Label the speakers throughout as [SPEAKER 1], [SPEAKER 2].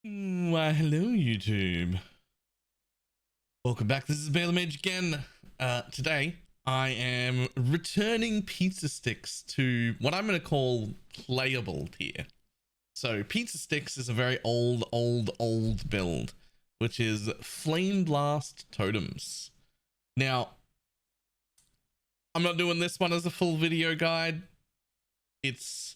[SPEAKER 1] Why, hello, YouTube. Welcome back. This is Baylor Mage again. Today, I am returning pizza sticks to what I'm going to call playable tier. So, pizza sticks is a very old build, which is Flameblast Totems. Now, I'm not doing this one as a full video guide. Its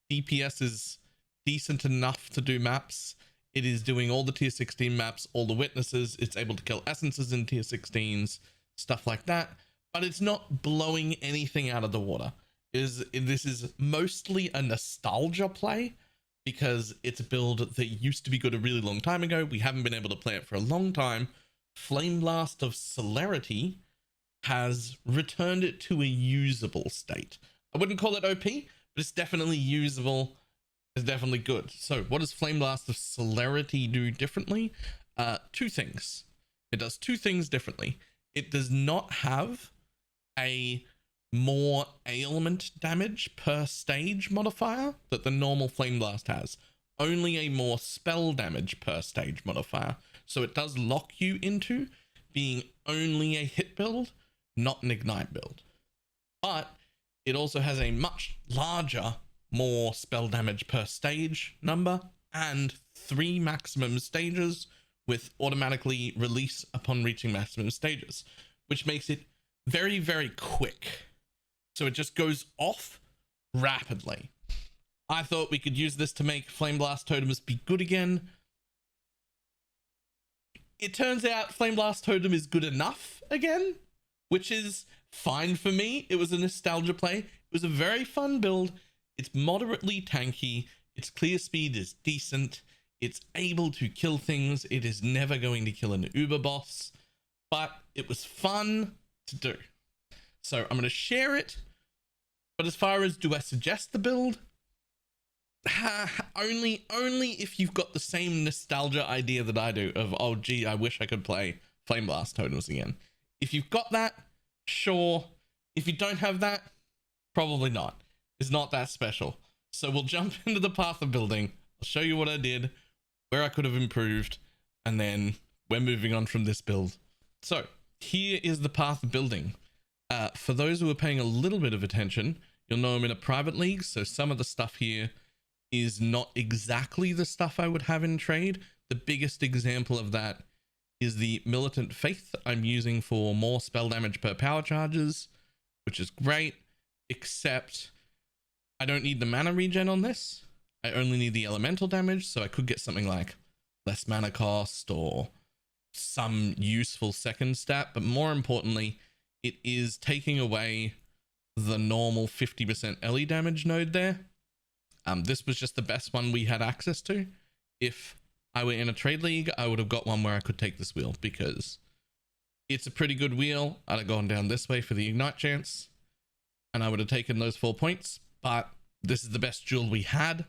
[SPEAKER 1] DPS is decent enough to do maps. It is doing all the tier 16 maps, all the witnesses. It's able to kill essences in tier 16s, stuff like that. But it's not blowing anything out of the water. This is mostly a nostalgia play because it's a build that used to be good a really long time ago. We haven't been able to play it for a long time. Flameblast of Celerity has returned it to a usable state. I wouldn't call it OP, but it's definitely usable. Is definitely good. So what does Flameblast of Celerity do differently? Two things. It does two things differently. It does not have a more ailment damage per stage modifier that the normal Flameblast has. Only a more spell damage per stage modifier. So it does lock you into being only a hit build, not an ignite build. But it also has a much larger, more spell damage per stage number and 3 maximum stages with automatically release upon reaching maximum stages, which makes it very, very quick. So it just goes off rapidly. I thought we could use this to make Flameblast Totems be good again. It turns out Flameblast Totem is good enough again, which is fine for me. It was a nostalgia play. It was a very fun build. It's moderately tanky. Its clear speed is decent. It's able to kill things. It is never going to kill an Uber boss, but it was fun to do. So I'm going to share it. But as far as do I suggest the build? Only if you've got the same nostalgia idea that I do of, oh gee, I wish I could play Flameblast Totems again. If you've got that, sure. If you don't have that, probably not. It's not that special. So we'll jump into the path of building. I'll show you what I did, where I could have improved, and then we're moving on from this build. So here is the path of building. For those who are paying a little bit of attention, you'll know I'm in a private league, so some of the stuff here is not exactly the stuff I would have in trade. The biggest example of that is the Militant Faith I'm using for more spell damage per power charges, which is great, except I don't need the mana regen on this. I only need the elemental damage, so I could get something like less mana cost or some useful second stat, but more importantly, it is taking away the normal 50% LE damage node there. This was just the best one we had access to. If I were in a trade league, I would have got one where I could take this wheel because it's a pretty good wheel. I'd have gone down this way for the ignite chance and I would have taken those 4 points. But this is the best jewel we had,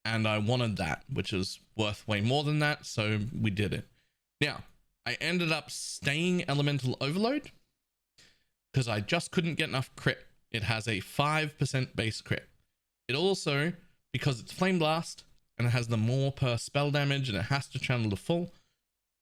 [SPEAKER 1] and I wanted that, which is worth way more than that, so we did it. Now, I ended up staying Elemental Overload because I just couldn't get enough crit. It has a 5% base crit. It also, because it's Flame Blast, and it has the more per spell damage, and it has to channel the full,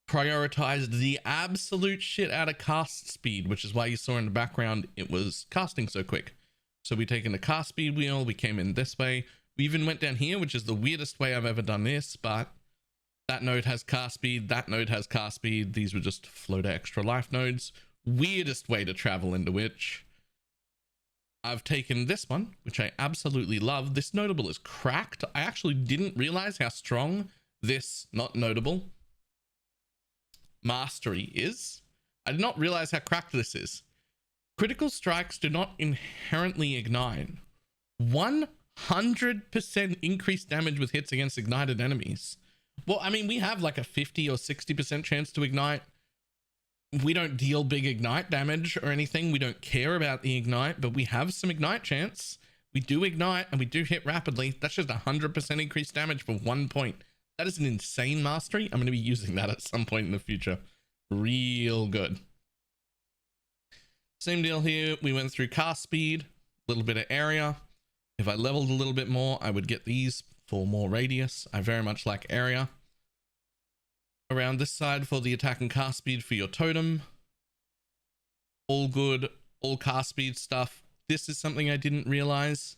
[SPEAKER 1] prioritized the absolute shit out of cast speed, which is why you saw in the background it was casting so quick. So we taken the cast speed wheel, we came in this way. We even went down here, which is the weirdest way I've ever done this, but that node has cast speed, that node has cast speed. These were just floater extra life nodes. Weirdest way to travel into which. I've taken this one, which I absolutely love. This notable is cracked. I actually didn't realize how strong this not notable mastery is. I did not realize how cracked this is. Critical strikes do not inherently ignite. 100% increased damage with hits against ignited enemies. Well, I mean, we have like a 50 or 60% chance to ignite. We don't deal big ignite damage or anything. We don't care about the ignite, but we have some ignite chance. We do ignite and we do hit rapidly. That's just 100% increased damage for 1 point. That is an insane mastery. I'm going to be using that at some point in the future. Real good. Same deal here. We went through cast speed, a little bit of area. If I leveled a little bit more, I would get these for more radius. I very much like area. around this side for the attack and cast speed for your totem. All good, all cast speed stuff. This is something I didn't realize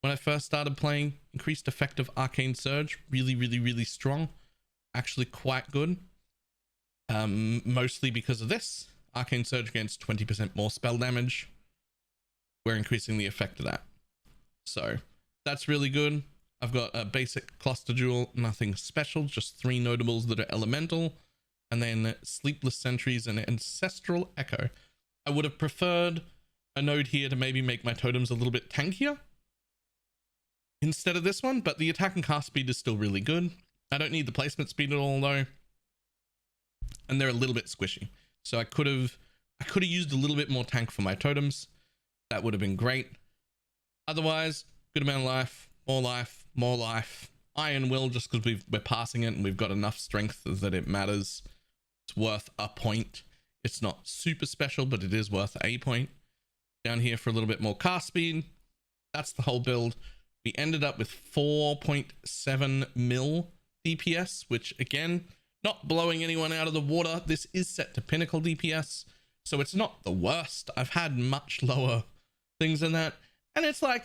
[SPEAKER 1] when I first started playing. Increased effective arcane surge, really strong, actually quite good. Mostly because of this. Arcane surge gains 20% more spell damage. We're increasing the effect of that, so that's really good. I've got a basic cluster jewel, nothing special, just 3 notables that are elemental, and then sleepless sentries and ancestral echo. I would have preferred a node here to maybe make my totems a little bit tankier instead of this one, but the attack and cast speed is still really good. I don't need the placement speed at all though, and they're a little bit squishy, so I could have used a little bit more tank for my totems. That would have been great. Otherwise, good amount of life, more life. Iron Will, just because we're passing it and we've got enough strength that it matters. It's worth a point. It's not super special, but it is worth a point. Down here for a little bit more cast speed. That's the whole build. We ended up with 4.7 mil DPS, which again, not blowing anyone out of the water. This is set to pinnacle DPS, so it's not the worst. I've had much lower things than that, and it's like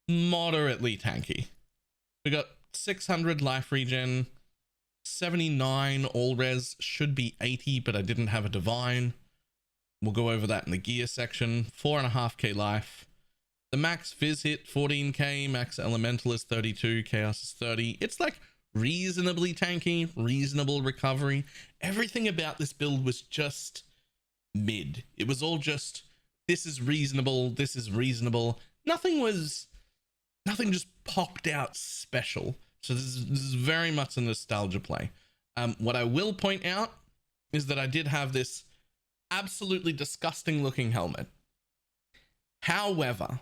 [SPEAKER 1] moderately tanky. We got 600 life regen, 79 all res, should be 80, but I didn't have a divine. We'll go over that in the gear section. 4.5k life. The max Fizz hit 14k, max elemental is 32, chaos is 30. It's like reasonably tanky, reasonable recovery. Everything about this build was just mid. It was all just, this is reasonable, this is reasonable. Nothing just popped out special. So this is very much a nostalgia play. What I will point out is that I did have this absolutely disgusting looking helmet. However,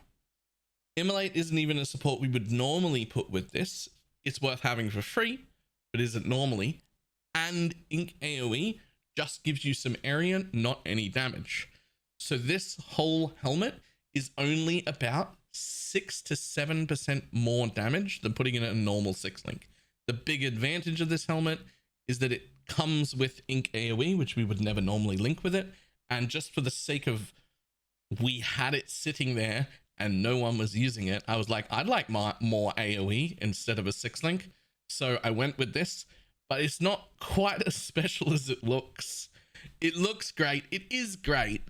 [SPEAKER 1] Immolate isn't even a support we would normally put with this. It's worth having for free, but isn't normally. And Ink AoE just gives you some area, not any damage. So this whole helmet is only about 6 to 7% more damage than putting in a normal 6-link. The big advantage of this helmet is that it comes with Ink AoE, which we would never normally link with it. And just for the sake of, we had it sitting there and no one was using it, I was like, I'd like more AoE instead of a 6-link. So I went with this, but it's not quite as special as it looks. It looks great. It is great.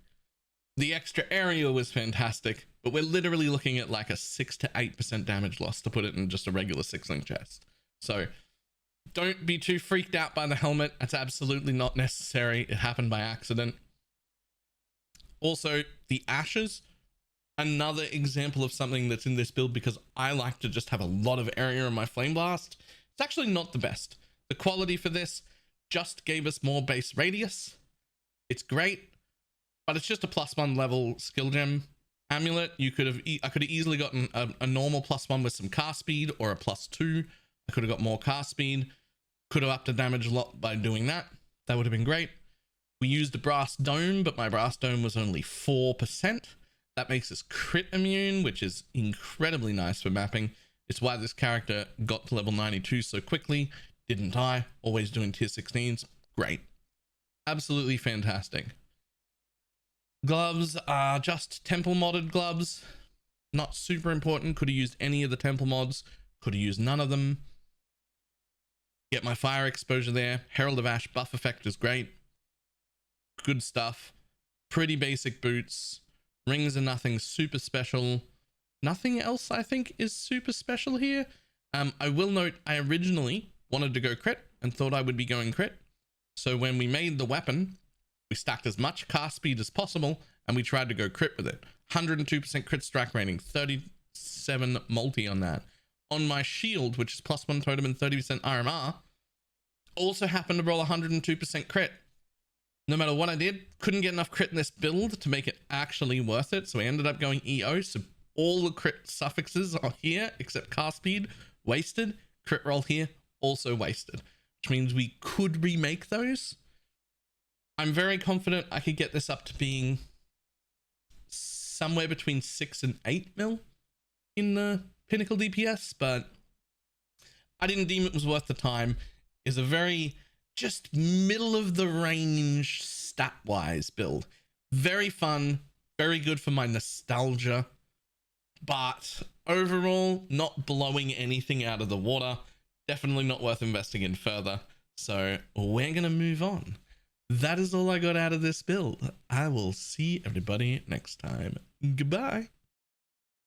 [SPEAKER 1] The extra area was fantastic, but we're literally looking at like a 6 to 8% damage loss to put it in just a regular 6-link chest. So don't be too freaked out by the helmet. It's absolutely not necessary. It happened by accident. Also, the ashes, another example of something that's in this build because I like to just have a lot of area in my Flameblast. It's actually not the best. The quality for this just gave us more base radius. It's great, but it's just a +1 level skill gem amulet. I could have easily gotten a normal +1 with some cast speed, or a +2. I could have got more cast speed. Could have upped the damage a lot by doing that. That would have been great. We used the brass dome, but my brass dome was only 4%. That makes us crit immune, which is incredibly nice for mapping. It's why this character got to level 92 so quickly. Didn't die. Always doing tier 16s. Great. Absolutely fantastic. Gloves are just temple modded gloves. Not super important. Could have used any of the temple mods. Could have used none of them. Get my fire exposure there. Herald of Ash buff effect is great. Good stuff. Pretty basic boots. Rings are nothing super special. Nothing else I think is super special here. I will note I originally wanted to go crit and thought I would be going crit. So when we made the weapon, we stacked as much cast speed as possible and we tried to go crit with it. 102% crit strike rating, 37 multi on that. On my shield, which is +1 totem and 30% RMR, also happened to roll 102% crit. No matter what I did, couldn't get enough crit in this build to make it actually worth it. So we ended up going EO. So all the crit suffixes are here except cast speed, wasted. Crit roll here, also wasted. Which means we could remake those. I'm very confident I could get this up to being somewhere between 6 and 8 mil in the pinnacle DPS, but I didn't deem it was worth the time. It's a very just middle of the range stat wise build. Very fun, very good for my nostalgia, but overall not blowing anything out of the water. Definitely not worth investing in further. So we're gonna move on. That is all I got out of this build. I will see everybody next time. Goodbye.